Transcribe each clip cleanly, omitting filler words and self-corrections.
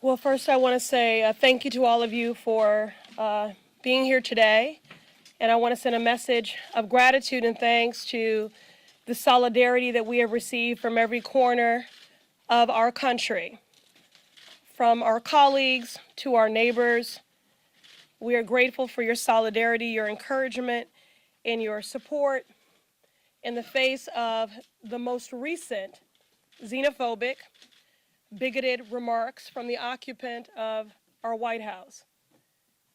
Well, first I want to say thank you to all of you for being here today. And I want to send a message of gratitude and thanks to the solidarity that we have received from every corner of our country, from our colleagues to our neighbors. We are grateful for your solidarity, your encouragement, and your support in the face of the most recent xenophobic, bigoted remarks from the occupant of our White House.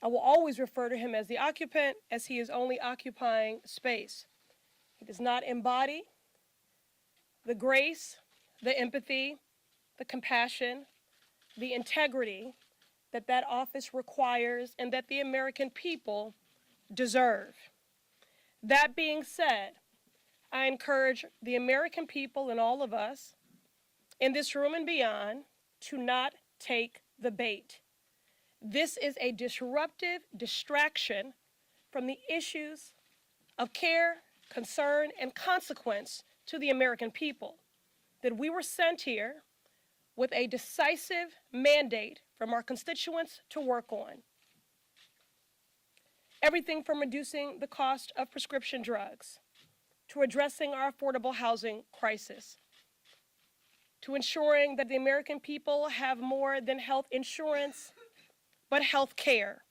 I will always refer to him as the occupant, as he is only occupying space. He does not embody the grace, the empathy, the compassion, the integrity that that office requires and that the American people deserve. That being said, I encourage the American people and all of us in this room and beyond to not take the bait. This is a disruptive distraction from the issues of care, concern, and consequence to the American people. That we were sent here with a decisive mandate from our constituents to work on. Everything from reducing the cost of prescription drugs, to addressing our affordable housing crisis, to ensuring that the American people have more than health insurance, but health care.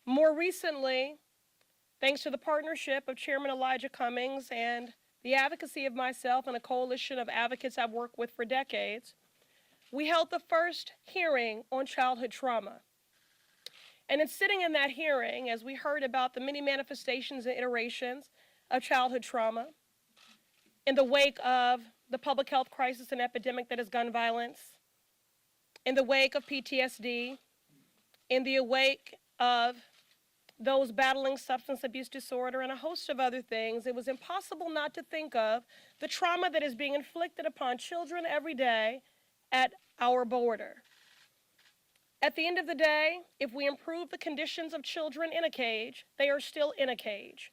More recently, thanks to the partnership of Chairman Elijah Cummings and the advocacy of myself and a coalition of advocates I've worked with for decades, we held the first hearing on childhood trauma. And in sitting in that hearing, as we heard about the many manifestations and iterations of childhood trauma, in the wake of the public health crisis and epidemic that is gun violence, in the wake of PTSD, in the wake of those battling substance abuse disorder and a host of other things, it was impossible not to think of the trauma that is being inflicted upon children every day at our border. At the end of the day, if we improve the conditions of children in a cage, they are still in a cage.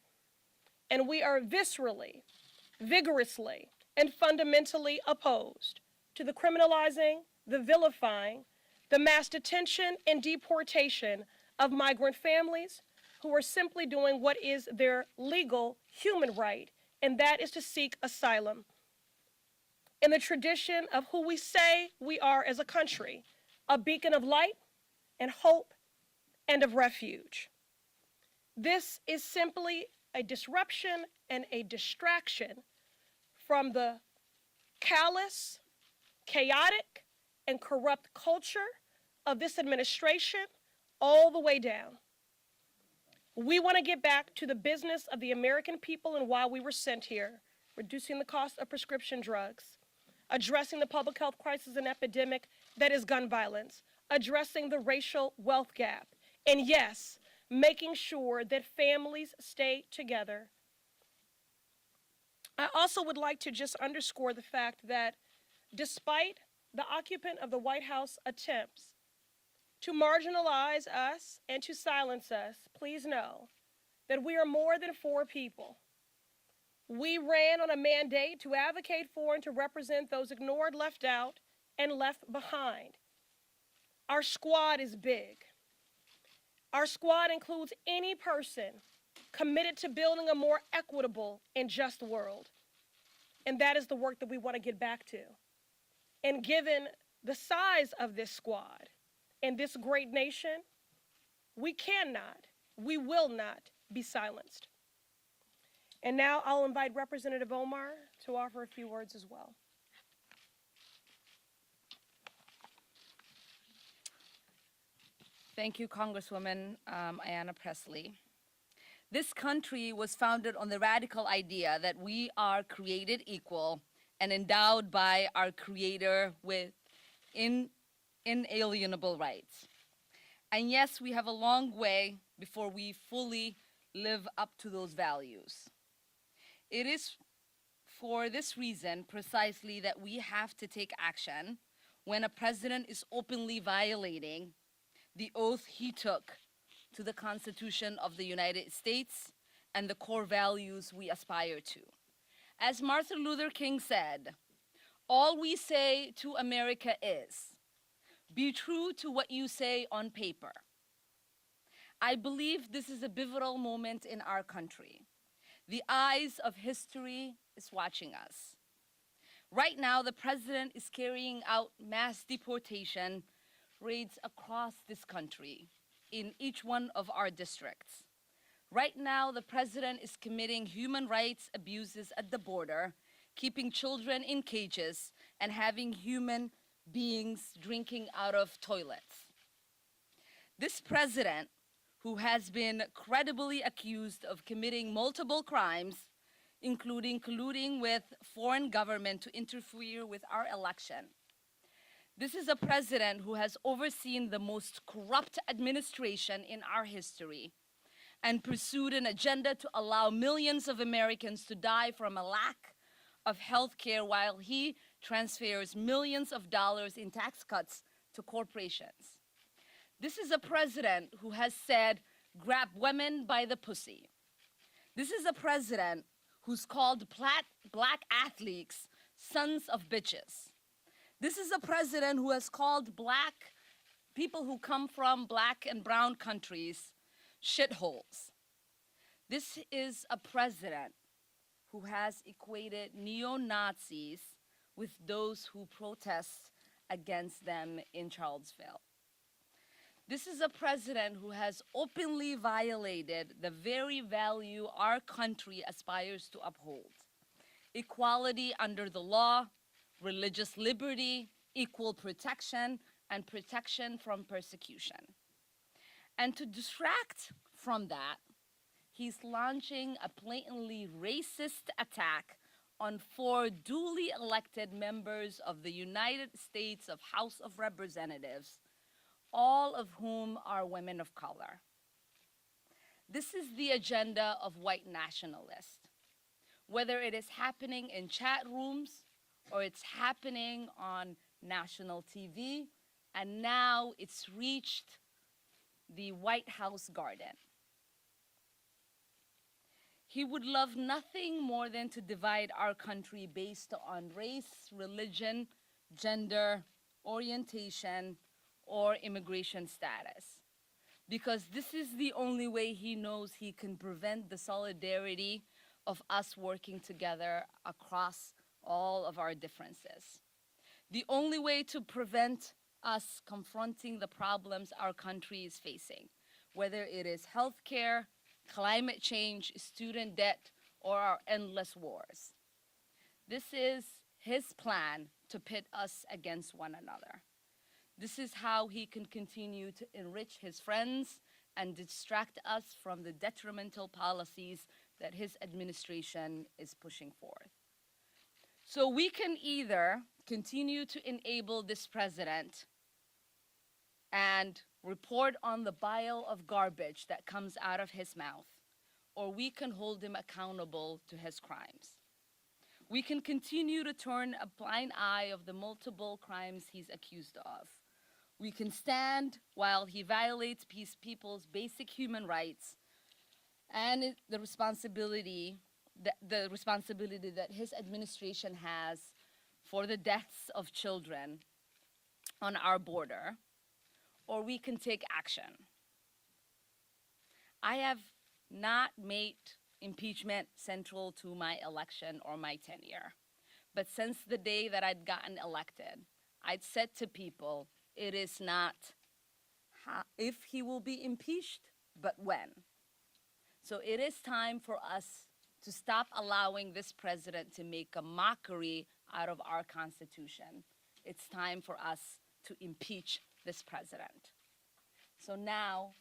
And we are viscerally, vigorously, and fundamentally opposed to the criminalizing, the vilifying, the mass detention and deportation of migrant families who are simply doing what is their legal human right, and that is to seek asylum. In the tradition of who we say we are as a country, a beacon of light and hope and of refuge. This is simply a disruption and a distraction from the callous, chaotic, and corrupt culture of this administration all the way down. We want to get back to the business of the American people and why we were sent here, reducing the cost of prescription drugs, addressing the public health crisis and epidemic that is gun violence, addressing the racial wealth gap, and yes, making sure that families stay together. I also would like to just underscore the fact that despite the occupant of the White House attempts to marginalize us and to silence us, please know that we are more than four people. We ran on a mandate to advocate for and to represent those ignored, left out, and left behind. Our squad is big. Our squad includes any person committed to building a more equitable and just world. And that is the work that we want to get back to. And given the size of this squad and this great nation, we cannot, we will not be silenced. And now I'll invite Representative Omar to offer a few words as well. Thank you, Congresswoman Ayanna Pressley. This country was founded on the radical idea that we are created equal and endowed by our Creator with inalienable rights. And yes, we have a long way before we fully live up to those values. It is for this reason precisely that we have to take action when a president is openly violating the oath he took to the Constitution of the United States and the core values we aspire to. As Martin Luther King said, all we say to America is, Be true to what you say on paper. I believe this is a pivotal moment in our country. The eyes of history is watching us. Right now, the president is carrying out mass deportation raids across this country in each one of our districts. Right now, the president is committing human rights abuses at the border, keeping children in cages, and having human beings drinking out of toilets. This president, who has been credibly accused of committing multiple crimes, including colluding with foreign government to interfere with our election. This is a president who has overseen the most corrupt administration in our history and pursued an agenda to allow millions of Americans to die from a lack of health care while he transfers millions of dollars in tax cuts to corporations. This is a president who has said, grab women by the pussy. This is a president who's called black athletes sons of bitches. This is a president who has called black people who come from black and brown countries shitholes. This is a president who has equated neo-Nazis with those who protest against them in Charlottesville. This is a president who has openly violated the very value our country aspires to uphold: equality under the law, religious liberty, equal protection, and protection from persecution. And to distract from that, he's launching a blatantly racist attack on 4 duly elected members of the United States House of Representatives, all of whom are women of color. This is the agenda of white nationalists. Whether it is happening in chat rooms or it's happening on national TV, and now it's reached the White House garden. He would love nothing more than to divide our country based on race, religion, gender, orientation, or immigration status. Because this is the only way he knows he can prevent the solidarity of us working together across all of our differences. The only way to prevent us confronting the problems our country is facing, whether it is healthcare, climate change, student debt, or our endless wars. This is his plan to pit us against one another. This is how he can continue to enrich his friends and distract us from the detrimental policies that his administration is pushing forth. So we can either continue to enable this president and report on the pile of garbage that comes out of his mouth, or we can hold him accountable to his crimes. We can continue to turn a blind eye of the multiple crimes he's accused of. We can stand while he violates people's basic human rights and the responsibility that his administration has for the deaths of children on our border, or we can take action. I have not made impeachment central to my election or my tenure, but since the day that I'd gotten elected, I'd said to people, it is not if he will be impeached, but when. So it is time for us to stop allowing this president to make a mockery out of our Constitution. It's time for us to impeach this president. So now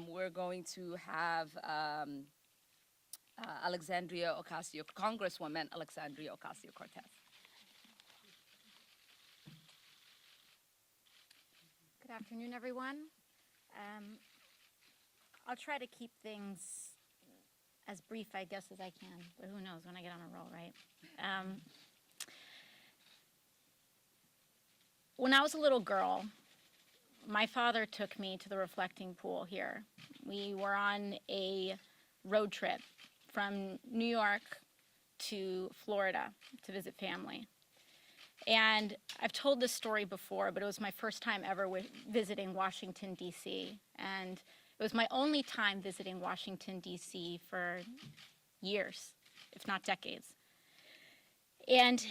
we're going to have Congresswoman Alexandria Ocasio-Cortez. Good afternoon, everyone. I'll try to keep things as brief, I guess, as I can, but who knows when I get on a roll, right? When I was a little girl, my father took me to the reflecting pool here. We were on a road trip from New York to Florida to visit family. And I've told this story before, but it was my first time ever visiting Washington, D.C. And it was my only time visiting Washington, D.C. for years, if not decades. And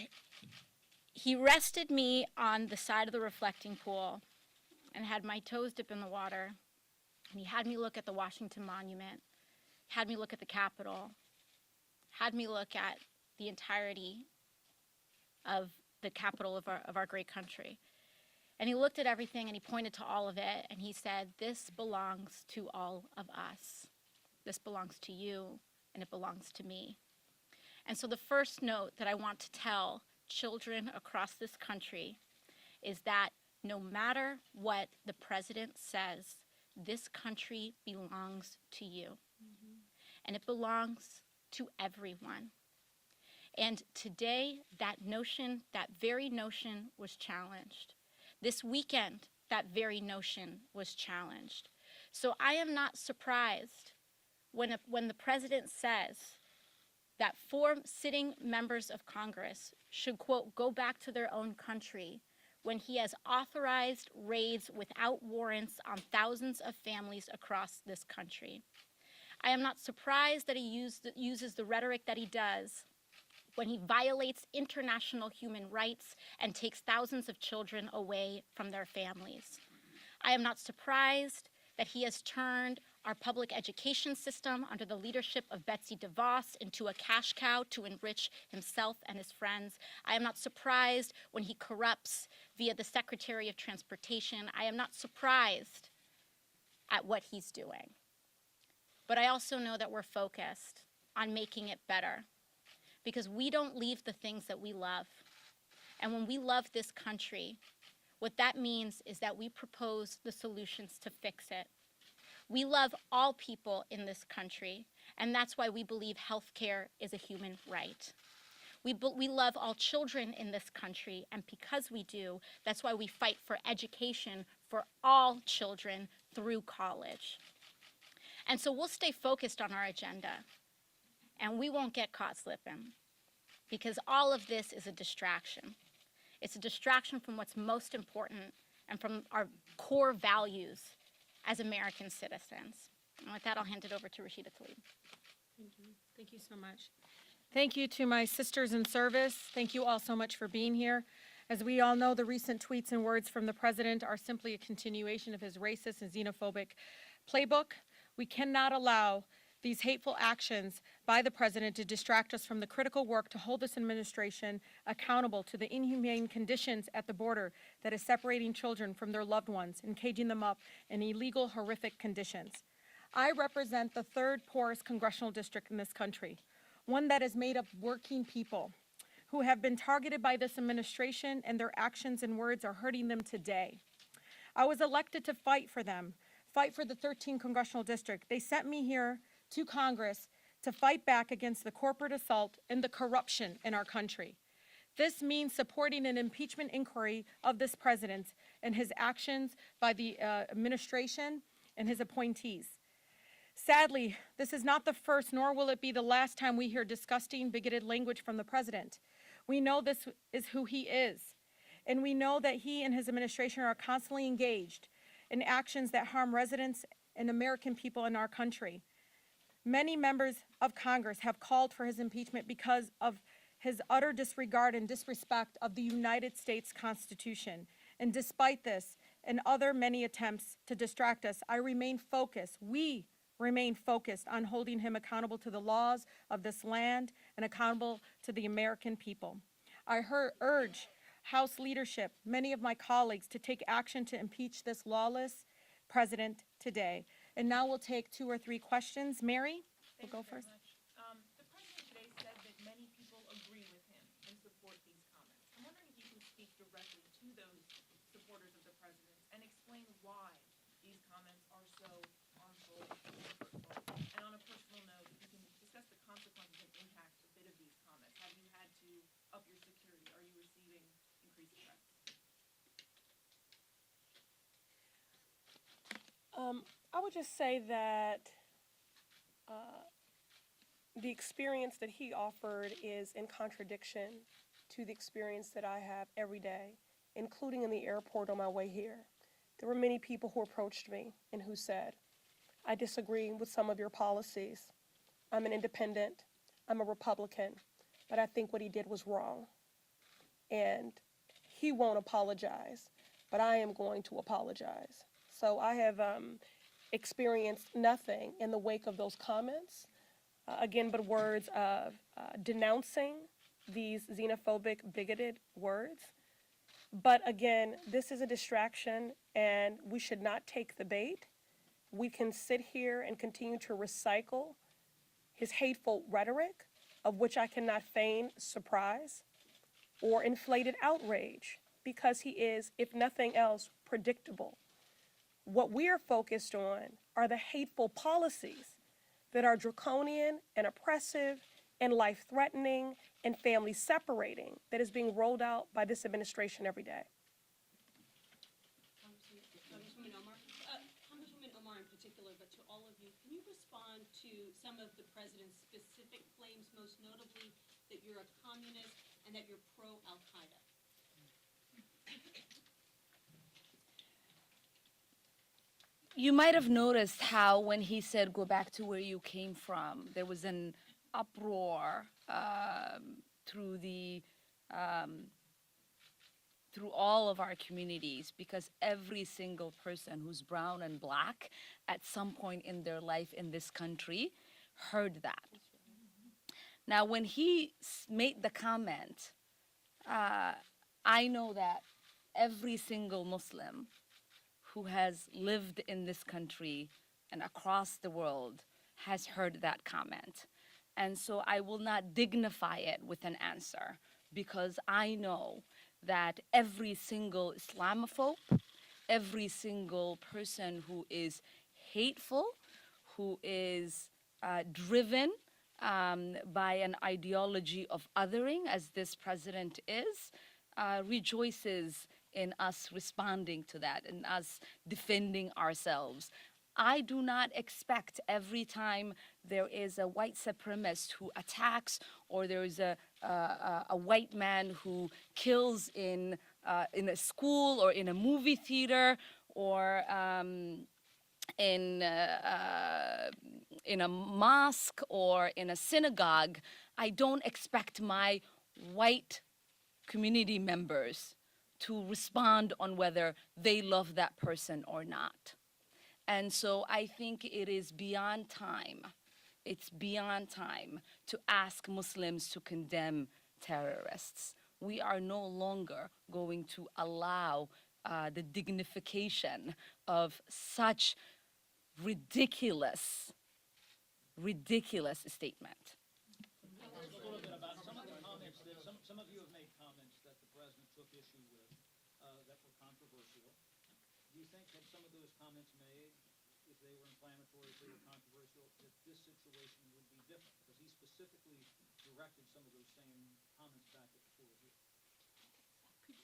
he rested me on the side of the reflecting pool and had my toes dip in the water. And he had me look at the Washington Monument, had me look at the Capitol, had me look at the entirety of the capital of our great country. And he looked at everything and he pointed to all of it and he said, "This belongs to all of us. This belongs to you and it belongs to me." And so the first note that I want to tell children across this country is that no matter what the president says, this country belongs to you. And it belongs to everyone. And today, that very notion was challenged. This weekend, that very notion was challenged. So I am not surprised when the president says that 4 sitting members of Congress should, quote, go back to their own country when he has authorized raids without warrants on thousands of families across this country. I am not surprised that he uses the rhetoric that he does when he violates international human rights and takes thousands of children away from their families. I am not surprised that he has turned our public education system under the leadership of Betsy DeVos into a cash cow to enrich himself and his friends. I am not surprised when he corrupts via the Secretary of Transportation. I am not surprised at what he's doing. But I also know that we're focused on making it better, because we don't leave the things that we love. And when we love this country, what that means is that we propose the solutions to fix it. We love all people in this country, and that's why we believe health care is a human right. We love all children in this country, and because we do, that's why we fight for education for all children through college. And so we'll stay focused on our agenda, and we won't get caught slipping, because all of this is a distraction. It's a distraction from what's most important and from our core values as American citizens. And with that, I'll hand it over to Rashida Tlaib. Thank you. Thank you so much. Thank you to my sisters in service. Thank you all so much for being here. As we all know, the recent tweets and words from the president are simply a continuation of his racist and xenophobic playbook. We cannot allow these hateful actions by the president to distract us from the critical work to hold this administration accountable to the inhumane conditions at the border that is separating children from their loved ones and caging them up in illegal, horrific conditions. I represent the 3rd poorest congressional district in this country, one that is made up of working people who have been targeted by this administration, and their actions and words are hurting them today. I was elected to fight for them, fight for the 13th congressional district. They sent me here to Congress to fight back against the corporate assault and the corruption in our country. This means supporting an impeachment inquiry of this president and his actions by the administration and his appointees. Sadly, this is not the first, nor will it be the last time we hear disgusting, bigoted language from the president. We know this is who he is, and we know that he and his administration are constantly engaged in actions that harm residents and American people in our country. Many members of Congress have called for his impeachment because of his utter disregard and disrespect of the United States Constitution. And despite this and other many attempts to distract us, I remain focused. We remain focused on holding him accountable to the laws of this land and accountable to the American people. I urge House leadership, many of my colleagues, to take action to impeach this lawless president today. And now we'll take 2 or 3 questions. Mary, we'll go first. The president today said that many people agree with him and support these comments. I'm wondering if you can speak directly to those supporters of the president and explain why these comments are so harmful and hurtful. And on a personal note, if you can discuss the consequences and impact a bit of these comments. Have you had to up your security? Are you receiving increased threats? I would just say that the experience that he offered is in contradiction to the experience that I have every day, including in the airport on my way here. There were many people who approached me and who said, I disagree with some of your policies. I'm an independent, I'm a Republican, but I think what he did was wrong. And he won't apologize, but I am going to apologize. So I have experienced nothing in the wake of those comments, again, but words of denouncing these xenophobic, bigoted words. But again, this is a distraction, and we should not take the bait. We can sit here and continue to recycle his hateful rhetoric, of which I cannot feign surprise or inflated outrage, because he is, if nothing else, predictable. What we are focused on are the hateful policies that are draconian and oppressive and life-threatening and family-separating that is being rolled out by this administration every day. Congresswoman Omar, Congresswoman Omar in particular, but to all of you, can you respond to some of the president's specific claims, most notably that you're a communist and that you're pro-Al-Qaeda? You might have noticed how when he said, go back to where you came from, there was an uproar through all of our communities, because every single person who's brown and black at some point in their life in this country heard that. Now, when he made the comment, I know that every single Muslim who has lived in this country and across the world has heard that comment. And so I will not dignify it with an answer, because I know that every single Islamophobe, every single person who is hateful, who is driven by an ideology of othering, as this president is, rejoices in us responding to that and us defending ourselves. I do not expect every time there is a white supremacist who attacks, or there is a white man who kills in a school or in a movie theater or in a mosque or in a synagogue, I don't expect my white community members to respond on whether they love that person or not. And so I think it is beyond time, it's beyond time to ask Muslims to condemn terrorists. We are no longer going to allow the dignification of such ridiculous statement. Some of you have made comments that the president took issue with that were controversial. Do you think that some of those comments made, if they were inflammatory, if they were controversial, that this situation would be different? Because he specifically directed some of those same comments back at the floor here.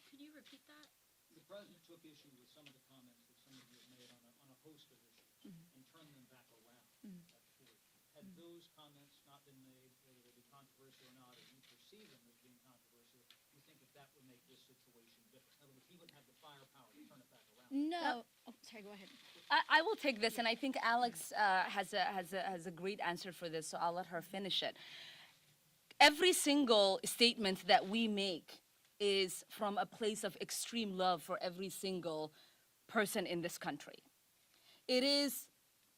Could you repeat that? The president took issue with some of the comments that some of you have made on a host of issues and turned them back around at the floor. Had those comments not been made, whether they be controversial or not, or you perceive them as being controversial, do you think that would make this situation different? In other words, he wouldn't have the firepower to turn it back around. No. Oh, sorry, go ahead. I will take this, and I think Alex has a great answer for this, so I'll let her finish it. Every single statement that we make is from a place of extreme love for every single person in this country. It is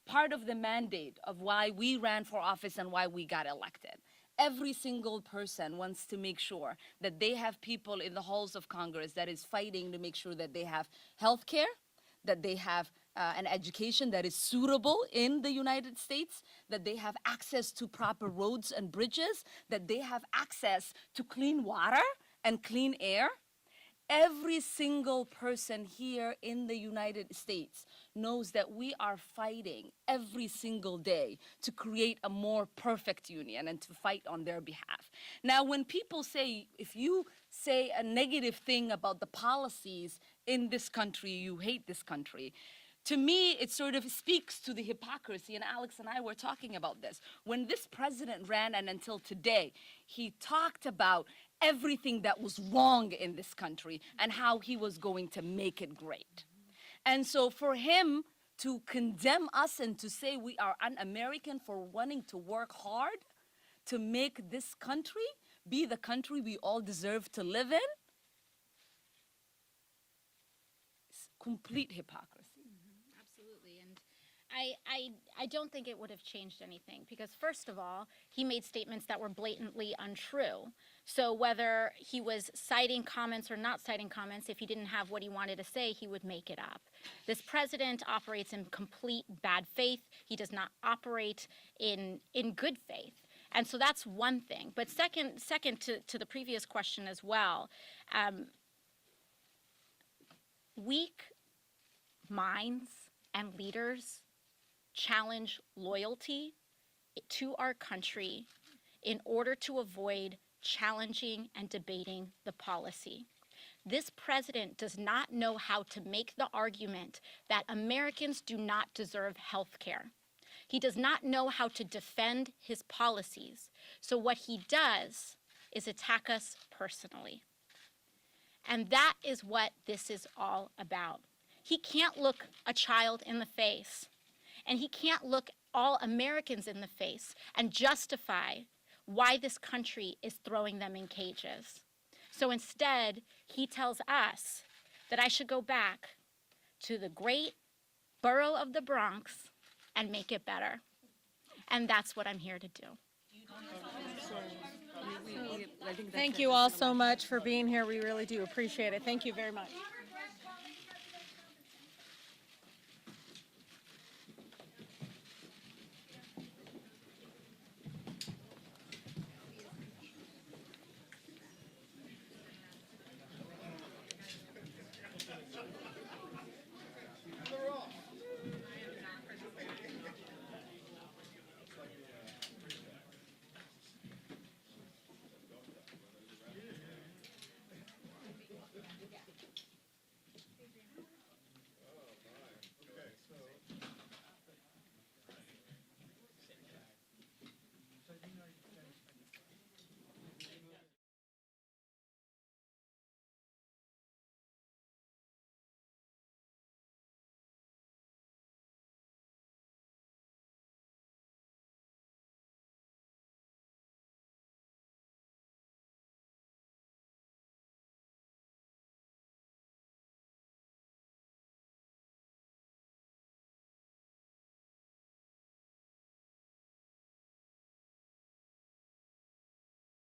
part of the mandate of why we ran for office and why we got elected. Every single person wants to make sure that they have people in the halls of Congress that is fighting to make sure that they have health care, that they have an education that is suitable in the United States, that they have access to proper roads and bridges, that they have access to clean water and clean air. Every single person here in the United States knows that we are fighting every single day to create a more perfect union and to fight on their behalf. Now, when people say, if you say a negative thing about the policies in this country, you hate this country, to me, it sort of speaks to the hypocrisy, and Alex and I were talking about this. When this president ran, and until today, he talked about everything that was wrong in this country and how he was going to make it great. And so for him to condemn us and to say we are un-American for wanting to work hard to make this country be the country we all deserve to live in, it's complete hypocrisy. Absolutely. And I don't think it would have changed anything because, first of all, he made statements that were blatantly untrue. So whether he was citing comments or not citing comments, if he didn't have what he wanted to say, he would make it up. This president operates in complete bad faith. He does not operate in good faith. And so that's one thing. But second to the previous question as well, weak minds and leaders challenge loyalty to our country in order to avoid challenging and debating the policy. This president does not know how to make the argument that Americans do not deserve health care. He does not know how to defend his policies. So what he does is attack us personally. And that is what this is all about. He can't look a child in the face, and he can't look all Americans in the face and justify why this country is throwing them in cages. So instead, he tells us that I should go back to the great borough of the Bronx and make it better. And that's what I'm here to do. Thank you all so much for being here. We really do appreciate it. Thank you very much.